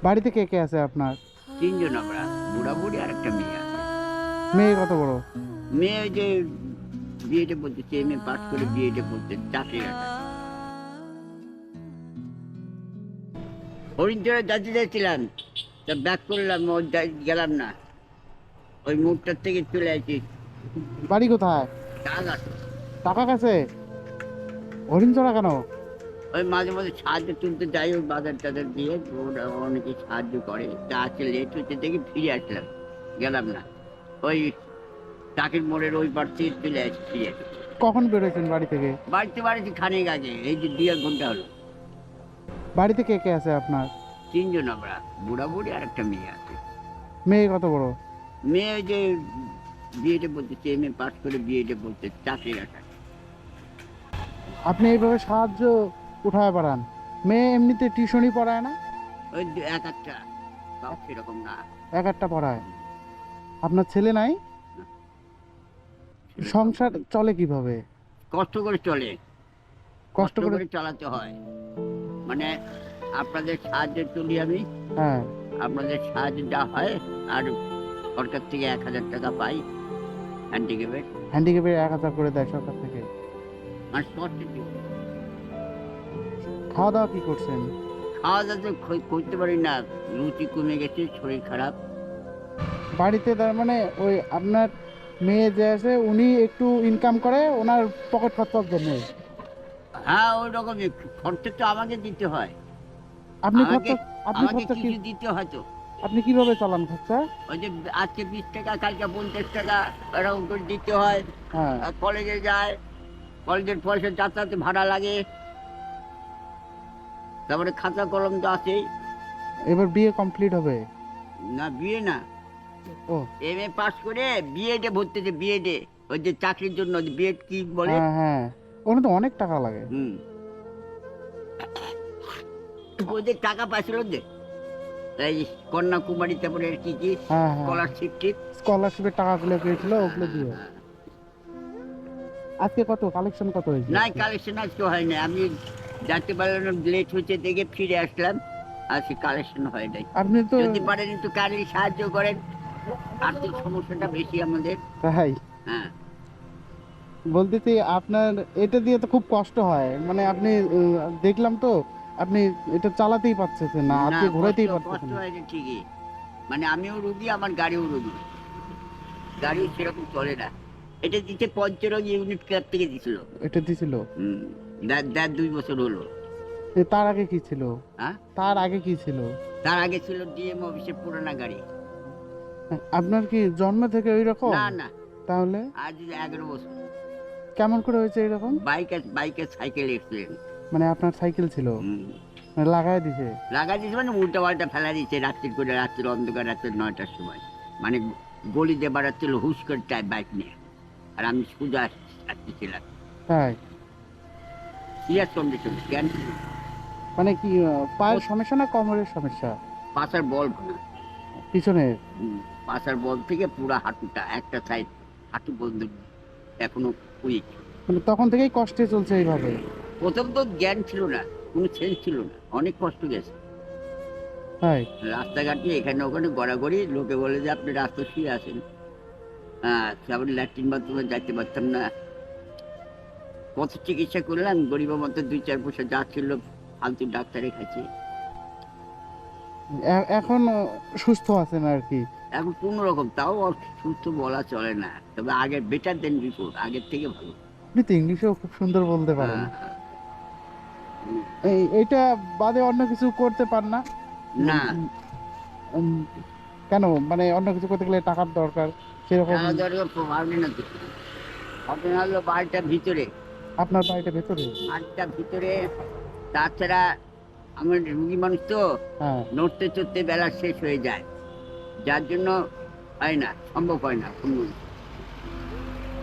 বাড়িতে কে কে আছে আপনার? তিনজন আমরা, বুড়া বুড়ি আর একটা মেয়ে আছে। মেয়ে কত বড়? মেয়ে ওই যে বিএডে পড়তেছে, এমএ পাস করে বিএডে পড়তে চাকরির আশায়। হরিণচরে যাতে যাচ্ছিলাম, তা ব্যাক করলাম, গেলাম না, ওই মুখটার থেকে চলে আসি। বাড়ি কোথায়? টাকা টাকা কাছে? হরিণচড়া কেন? ওই মাঝে মাঝে সাহায্য তুলতে যাই, ওই বাজার টাজার দিয়ে ওরা অনেকে সাহায্য করে। তা আজকে লেট হচ্ছে দেখে ফিরে আসলাম, গেলাম না। ওই টাকির মোড়ের ওই পার থেকে চলে আসি, ফিরে আসি। কখন বেরোয়েছেন বাড়ি থেকে? বাড়িতে খানিক আগে, এই যে 2 ঘন্টা হলো। বাড়িতে কে কে আছে আপনার? তিনজন আমরা, বুড়া বুড়ি আর একটা মেয়ে আছে। মেয়ে কত বড়? মেয়ে ওই যে বিএডে পড়তেছে, এমএ পাস করে বিএডে পড়তে চাকরির আশায়। আপনি এইভাবে সাহায্য উঠায় পারান? মেয়ে এমনিতে টিউশনই পড়ায় না? ওই এক একটা, সব সেরকম না। এক একটা পড়ায়। আপনার ছেলে নাই? সংসার চলে কিভাবে? কষ্ট করে চলে, কষ্ট করে? চালাতে হয়। মানে আপনাদের সাহায্যে চলি আমি, হ্যাঁ। আপনাদের সাহায্য যা হয়, আর সরকার থেকে 1000 টাকা পাই হ্যান্ডিক্যাপের। হ্যান্ডিক্যাপে 1000 করে দেয় সরকার থেকে। মানে সরকার খাওয়া দাওয়া কি করছেন? খাওয়া দাওয়া তো করতে পারি না, রুচি কমে গেছে, শরীর খারাপ। বাড়িতে তার মানে ওই আপনার মেয়ে যে আছে উনি একটু ইনকাম করে ওনার পকেট খরচার জন্য? হ্যাঁ, ওই রকমই খরচা তো আমাকে দিতে হয়। আপনি আমাকে খরচা আপনি আমাকে খরচা কি কিছু দিতে হয় তো। আপনি কিভাবে চালান খরচা? ওই যে আজকে 20 টাকা, কালকে 50 টাকা, এরকম করে দিতে হয়। হ্যাঁ। আর কলেজে যায়, কলেজের পয়সা যাতায়াতে ভাড়া লাগে, তারপরে খাতা কলম তো আছেই। এবার বিয়ে কমপ্লিট হবে? না, বিয়ে না, ও এমএ পাস করে বিএডে ভর্তিতে, বিএডে ওই যে চাকরির জন্য বিএড কি বলে। হ্যাঁ হ্যাঁ, ওখানে তো অনেক টাকা লাগে। হুম, ওদের টাকা পাইছিল যে এই কন্যাকুমারী, তারপরে কি কি হ্যাঁ হ্যাঁ, স্কলারশিপ টিপ। স্কলারশিপের টাকাগুলো পেয়েছিল ওগুলো দিয়ে। আজকে কত কালেকশন কত হয়েছে? না, কালেকশন আজকে হয়নি, আমি যাতে পারলাম, লেট হচ্ছে দেখে ফিরে আসলাম, আজকে কালেকশন হয় নাই। আপনি তো যদি পারেন একটু কাজে সাহায্য করেন, আর্থিক সমস্যাটা বেশি আমাদের। তাই হ্যাঁ, বলতেছি, আপনার এটা দিয়ে তো খুব কষ্ট হয়, মানে আপনি দেখলাম তো আপনি এটা চালাতেই পারছেন না, না, আজকে ঘোরাতেই কষ্ট পারছেন কষ্ট না। হয়েছে ঠিকই। মানে আমিও রুগী, আমার গাড়িও রুগী, গাড়িও সেরকম চলে না। এটা দিতে পঞ্চরং ইউনিট ক্লাব থেকে দিছিল। এটা দিছিল? হুম, দেড় 2 বছর হলো। তার আগে কি ছিল? হ্যাঁ, তার আগে কি ছিল? তার আগে ছিল ডিএম অফিসের পুরানা গাড়ি। আপনার কি জন্ম থেকে ওই রকম? না না, তাহলে আজ 11 বছর। কেমন করে হয়েছে এরকম? বাইকে সাইকেল অ্যাক্সিডেন্ট। মানে আপনার সাইকেল ছিল, মানে লাগাই দিছে? লাগা দিয়েছে মানে উল্টা পাল্টা ফেলা দিয়েছে, রাত্রির করে, রাত্রির অন্ধকার, রাত্রি 9টার সময়। মানে গলিতে বাড়াচ্ছিল হুশ করে বাইক নিয়ে, আর আমি সোজা আসতেছিলাম। তাই? সিরিয়াস কন্ডিশন, জ্ঞান ছিল। মানে কি পায়ের সমস্যা না কোমরের সমস্যা? পাশার বল ভাঙা। পিছনের? পাশার বল থেকে পুরো হাঁটুটা, একটা সাইড হাঁটু বন্ধ, এখনো উইক। মানে তখন থেকেই কষ্টে চলছে এইভাবে? প্রথম তো জ্ঞান ছিল না, কোনো সেন্স ছিল না, অনেক কষ্ট গেছে। তাই? রাস্তাঘাটে এখানে ওখানে গড়াগড়ি, লোকে বলে যে আপনি রাস্তা শুয়ে আছেন। হ্যাঁ, তারপরে ল্যাট্রিন বাথরুমে যাইতে পারতাম না। কত চিকিৎসা করলাম, গরিবের মতো 2-4 পয়সা যা ছিল ফালতু ডাক্তারে খাইছি। এখন সুস্থ আছেন আর কি? এখন কোন রকম, তাও সুস্থ বলা চলে না, তবে আগে বেটার দেন বিফোর, আগের থেকে ভালো। আপনি তো ইংলিশেও খুব সুন্দর বলতে পারেন। হ্যাঁ, এইটা বাদে অন্য কিছু করতে পার না? না, উম, কেন, মানে অন্য কিছু করতে গেলে টাকার দরকার সেরকম? টাকা দরকার পারবে না তো। ঘটনা হলো বাড়িটা ভিতরে, আপনার বাড়িটা ভেতরে? বাড়িটা ভিতরে, তাছাড়া আমার রুগী মানুষ তো, হ্যাঁ। নড়তে চড়তে বেলা শেষ হয়ে যায়, যার জন্য হয় না, সম্ভব হয় না কোনো।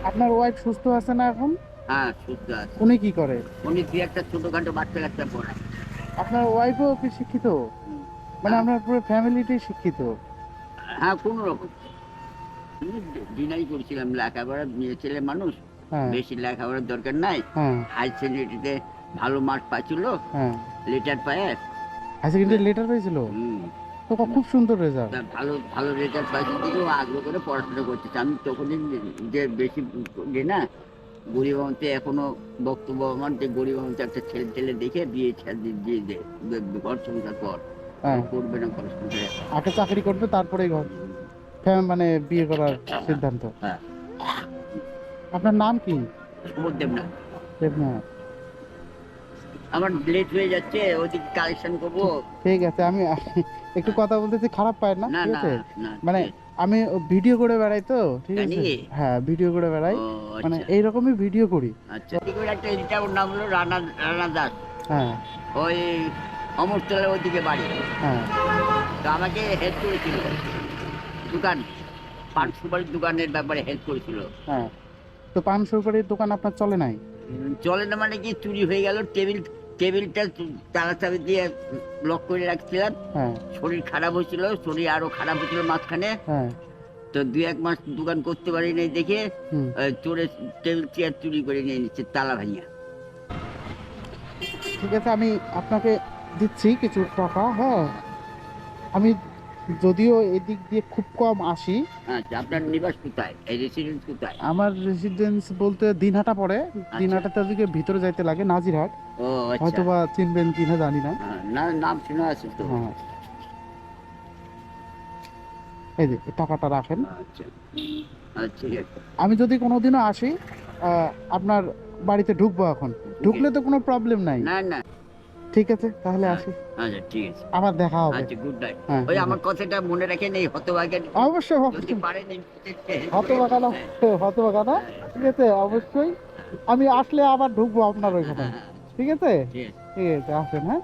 আপনার ওয়াইফ সুস্থ আছে না এখন? হ্যাঁ, সুস্থ আছে। উনি কি করে? উনি কি একটা ছোটখাটো বাচ্চা কাচ্চা পড়ায়। আপনার ওয়াইফও কি শিক্ষিত? মানে হ্যাঁ, আপনার পুরো ফ্যামিলিটাই শিক্ষিত? হ্যাঁ, কোনো রকম। ডিনাই করেছিলাম, লেখাপড়া, মেয়ে ছেলে মানুষ, হ্যাঁ বেশি লেখাপড়ার দরকার নাই। হ্যাঁ হাই সেকেন্ডারিতে ভালো মার্ক পাইছিল, হ্যাঁ। লেটার পায়। হাই সেকেন্ডারি লেটার পেয়েছিল? তো খুব সুন্দর রেজাল্ট। তা ভালো ভালো রেজাল্ট পাইছে দিকেও আগ্রহ করে পড়াশোনা করতেছে। আমি তখনই যে বেশি যে না গরিব অঞ্চলে এখনো বক্তব্য আমার যে গরিব অঞ্চলে একটা ছেলে টেলে দেখে বিয়ে দিয়ে দে ঘর সংসার কর হ্যাঁ, করবে না ঘর সংসারে। আগে চাকরি করবে তারপরে ঘর মানে বিয়ে করার সিদ্ধান্ত। হ্যাঁ আপনার নাম কি? দেব না দেবনাথ। আমার লেট হয়ে যাচ্ছে ওদিকে কালেকশন করবো। ঠিক আছে, আমি একটু কথা বলতেছি, খারাপ পায় না, না ঠিক না আছে? না মানে আমি ভিডিও করে বেড়াই তো, ঠিক আছে? জানি। হ্যাঁ, ভিডিও করে বেড়াই, ও মানে আচ্ছা এইরকমই ভিডিও করি। আচ্ছা ঠিক আছে। একটা এটা ওর নাম হলো রানা রানা দাস। হ্যাঁ ওই অমরতলার ওইদিকে বাড়ি। হ্যাঁ তো আমাকে হেল্প করেছিল দোকান পান সুপারির দোকানের ব্যাপারে হেল্প করেছিল। হ্যাঁ। তো পান সুপারির দোকান আপনার চলে নাই? চলে না মানে কি চুরি হয়ে গেল টেবিলটা তালা চাবি দিয়ে লক করে রাখছিলাম। হ্যাঁ শরীর খারাপ হয়েছিল, শরীর আরো খারাপ হয়েছিল মাঝখানে। হ্যাঁ। তো 2-1 মাস দোকান করতে পারি নাই দেখে হুম। চোরে টেবিল চেয়ার চুরি করে নিয়ে নিচ্ছে তালা ভাঙিয়া। ঠিক আছে, আমি আপনাকে দিচ্ছি কিছু টাকা। হ্যাঁ, আমি যদিও এদিক দিয়ে খুব কম আসি। আচ্ছা আপনার নিবাস কোথায়, এই রেসিডেন্স কোথায়? আমার রেসিডেন্স বলতে দিনহাটা পড়ে। দিনহাটাতে দিকে ভিতরে যাইতে লাগে, নাজিরহাট। ও আচ্ছা। হয়তো বা চিনবেন কিনা জানি না। না নাম শুনে আছে তো। হ্যাঁ, এই যে এই টাকাটা রাখেন। আচ্ছা আচ্ছা ঠিক আছে। আমি যদি কোনোদিনও আসি আপনার বাড়িতে ঢুকবো। এখন ঢুকলে তো কোনো প্রবলেম নাই। না না ঠিক আছে, তাহলে আসি, আচ্ছা ঠিক আছে। আবার দেখা হবে। আচ্ছা গুড নাইট। হ্যাঁ, ওই good আমার কথাটা মনে রাখেন, এই হতভাগের অবশ্যই যদি অবশ্যই। পারেন হতবাগা না, হতবাগা না, ঠিক আছে, অবশ্যই। আমি আসলে আবার ঢুকবো আপনার ওইখানে। ঠিক আছে, ঠিক আছে। ঠিক আছে, আসেন। হ্যাঁ।